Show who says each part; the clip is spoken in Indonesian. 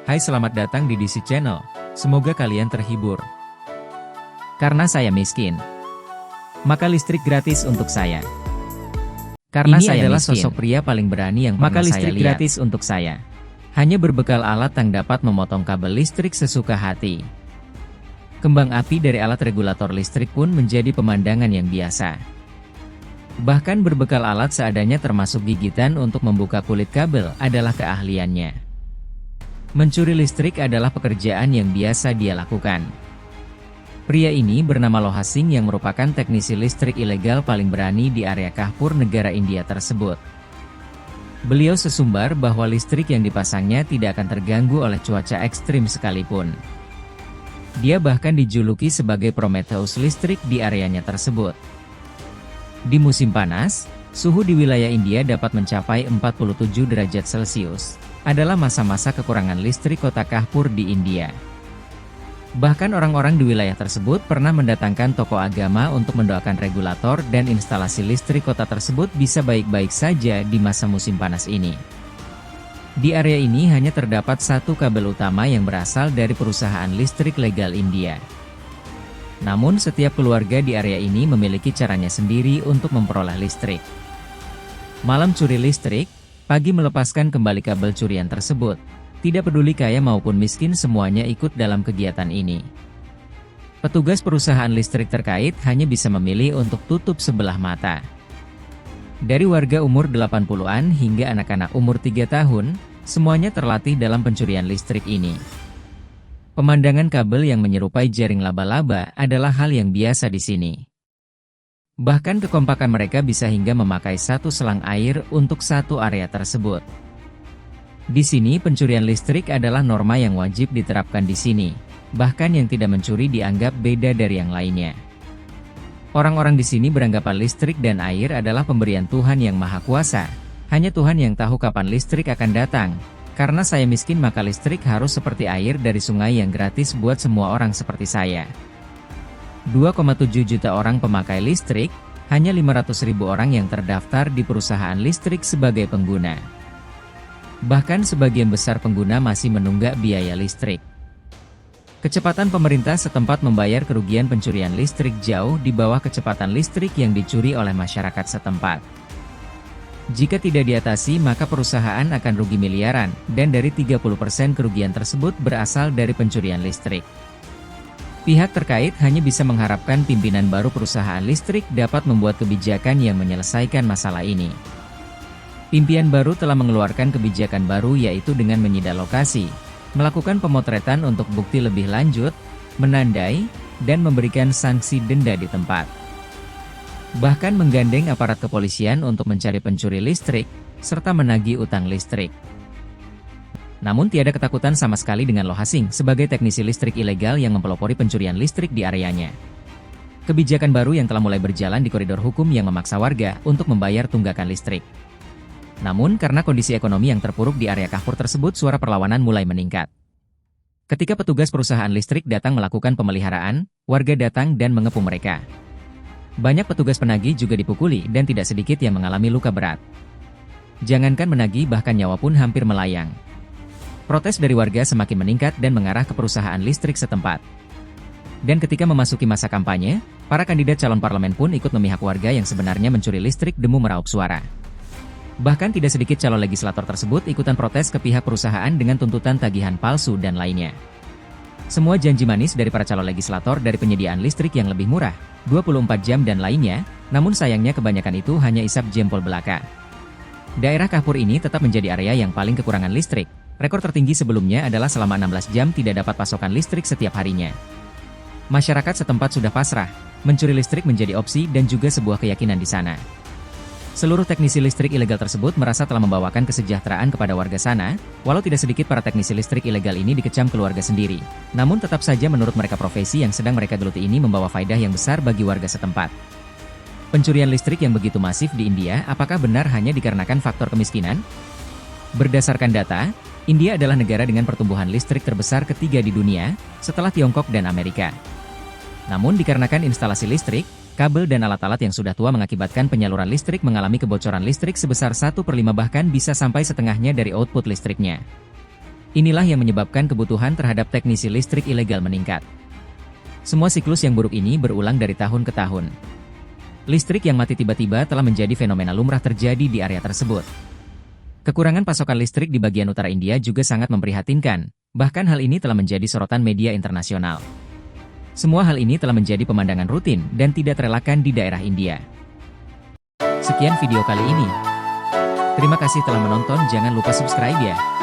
Speaker 1: Hai, selamat datang di DC Channel. Semoga kalian terhibur. Karena saya miskin, maka listrik gratis untuk saya. Karena
Speaker 2: Ini
Speaker 1: saya
Speaker 2: adalah
Speaker 1: miskin,
Speaker 2: sosok pria paling berani yang
Speaker 1: maka
Speaker 2: pernah
Speaker 1: listrik
Speaker 2: saya lihat.
Speaker 1: gratis untuk saya. Hanya berbekal alat yang dapat memotong kabel listrik sesuka hati. Kembang api dari alat regulator listrik pun menjadi pemandangan yang biasa. Bahkan berbekal alat seadanya termasuk gigitan untuk membuka kulit kabel adalah keahliannya. Mencuri listrik adalah pekerjaan yang biasa dia lakukan. Pria ini bernama Loha Singh yang merupakan teknisi listrik ilegal paling berani di area Kanpur, negara India tersebut. Beliau sesumbar bahwa listrik yang dipasangnya tidak akan terganggu oleh cuaca ekstrim sekalipun. Dia bahkan dijuluki sebagai Prometheus listrik di areanya tersebut. Di musim panas, suhu di wilayah India dapat mencapai 47 derajat Celcius. Adalah masa-masa kekurangan listrik kota Kanpur di India. Bahkan orang-orang di wilayah tersebut pernah mendatangkan tokoh agama untuk mendoakan regulator dan instalasi listrik kota tersebut bisa baik-baik saja di masa musim panas ini. Di area ini hanya terdapat satu kabel utama yang berasal dari perusahaan listrik legal India. Namun setiap keluarga di area ini memiliki caranya sendiri untuk memperoleh listrik. Malam curi listrik, pagi melepaskan kembali kabel curian tersebut. Tidak peduli kaya maupun miskin, semuanya ikut dalam kegiatan ini. Petugas perusahaan listrik terkait hanya bisa memilih untuk tutup sebelah mata. Dari warga umur 80-an hingga anak-anak umur 3 tahun, semuanya terlatih dalam pencurian listrik ini. Pemandangan kabel yang menyerupai jaring laba-laba adalah hal yang biasa di sini. Bahkan kekompakan mereka bisa hingga memakai satu selang air untuk satu area tersebut. Di sini pencurian listrik adalah norma yang wajib diterapkan di sini. Bahkan yang tidak mencuri dianggap beda dari yang lainnya. Orang-orang di sini beranggapan listrik dan air adalah pemberian Tuhan yang Maha Kuasa. Hanya Tuhan yang tahu kapan listrik akan datang. Karena saya miskin maka listrik harus seperti air dari sungai yang gratis buat semua orang seperti saya. 2,7 juta orang pemakai listrik, hanya 500.000 orang yang terdaftar di perusahaan listrik sebagai pengguna. Bahkan sebagian besar pengguna masih menunggak biaya listrik. Kecepatan pemerintah setempat membayar kerugian pencurian listrik jauh di bawah kecepatan listrik yang dicuri oleh masyarakat setempat. Jika tidak diatasi maka perusahaan akan rugi miliaran, dan dari 30% kerugian tersebut berasal dari pencurian listrik. Pihak terkait hanya bisa mengharapkan pimpinan baru perusahaan listrik dapat membuat kebijakan yang menyelesaikan masalah ini. Pimpinan baru telah mengeluarkan kebijakan baru yaitu dengan menyita lokasi, melakukan pemotretan untuk bukti lebih lanjut, menandai, dan memberikan sanksi denda di tempat. Bahkan menggandeng aparat kepolisian untuk mencari pencuri listrik, serta menagih utang listrik. Namun tiada ketakutan sama sekali dengan Loha Singh sebagai teknisi listrik ilegal yang mempelopori pencurian listrik di areanya. Kebijakan baru yang telah mulai berjalan di koridor hukum yang memaksa warga untuk membayar tunggakan listrik. Namun karena kondisi ekonomi yang terpuruk di area Kanpur tersebut, suara perlawanan mulai meningkat. Ketika petugas perusahaan listrik datang melakukan pemeliharaan, warga datang dan mengepung mereka. Banyak petugas penagih juga dipukuli dan tidak sedikit yang mengalami luka berat. Jangankan menagih, bahkan nyawa pun hampir melayang. Protes dari warga semakin meningkat dan mengarah ke perusahaan listrik setempat. Dan ketika memasuki masa kampanye, para kandidat calon parlemen pun ikut memihak warga yang sebenarnya mencuri listrik demi meraup suara. Bahkan tidak sedikit calon legislator tersebut ikutan protes ke pihak perusahaan dengan tuntutan tagihan palsu dan lainnya. Semua janji manis dari para calon legislator dari penyediaan listrik yang lebih murah, 24 jam dan lainnya, namun sayangnya kebanyakan itu hanya isap jempol belaka. Daerah Kanpur ini tetap menjadi area yang paling kekurangan listrik. Rekor tertinggi sebelumnya adalah selama 16 jam tidak dapat pasokan listrik setiap harinya. Masyarakat setempat sudah pasrah, mencuri listrik menjadi opsi dan juga sebuah keyakinan di sana. Seluruh teknisi listrik ilegal tersebut merasa telah membawakan kesejahteraan kepada warga sana, walau tidak sedikit para teknisi listrik ilegal ini dikecam keluarga sendiri. Namun tetap saja menurut mereka profesi yang sedang mereka geluti ini membawa faedah yang besar bagi warga setempat. Pencurian listrik yang begitu masif di India, apakah benar hanya dikarenakan faktor kemiskinan? Berdasarkan data, India adalah negara dengan pertumbuhan listrik terbesar ketiga di dunia, setelah Tiongkok dan Amerika. Namun dikarenakan instalasi listrik, kabel dan alat-alat yang sudah tua mengakibatkan penyaluran listrik mengalami kebocoran listrik sebesar 1/5 bahkan bisa sampai setengahnya dari output listriknya. Inilah yang menyebabkan kebutuhan terhadap teknisi listrik ilegal meningkat. Semua siklus yang buruk ini berulang dari tahun ke tahun. Listrik yang mati tiba-tiba telah menjadi fenomena lumrah terjadi di area tersebut. Kekurangan pasokan listrik di bagian utara India juga sangat memprihatinkan, bahkan hal ini telah menjadi sorotan media internasional. Semua hal ini telah menjadi pemandangan rutin dan tidak terelakkan di daerah India. Sekian video kali ini. Terima kasih telah menonton, jangan lupa subscribe ya.